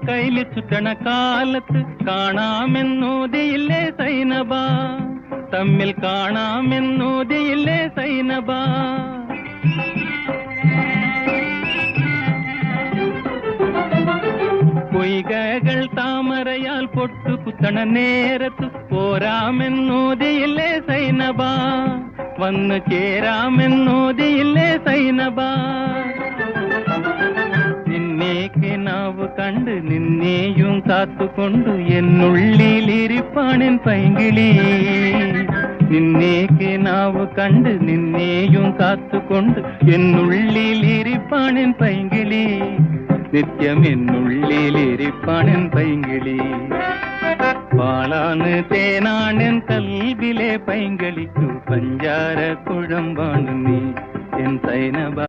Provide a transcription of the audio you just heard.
കൈലി ചുറ്റണ കാലത്ത് കാണാമെന്നോതിയില്ലേ സൈനബ, തമ്മിൽ കാണാമെന്നോതിയില്ലേ സൈനബ. പൊയ്കകൾ താമരയാൽ പൊട്ടു കുത്തണ നേരത്ത് പോരാമെന്നോതിയില്ലേ സൈനബ, വന്ന് ചേരാമെന്നോതിയില്ലേ സൈനബ. നിന്നെ കിനാവ് കണ്ട് നിന്നെയും കാത്തുകൊണ്ട് എന്നുള്ളിലിരിപ്പാണെൻ പൈങ്കിളി. നിന്നെ കിനാവ് കണ്ട് നിന്നെയും കാത്തുകൊണ്ട് എന്നുള്ളിലിരിപ്പാണെൻ പൈങ്കിളി. നിത്യം എന്നുള്ളിലിരിപ്പാണെൻ പൈങ്കിളി. പാളാണ് തേനാണെൻ കൽബിലെ പൈങ്കളിക്കു പഞ്ചാര കുഴമ്പാണ് നീ എൻ സൈനബ.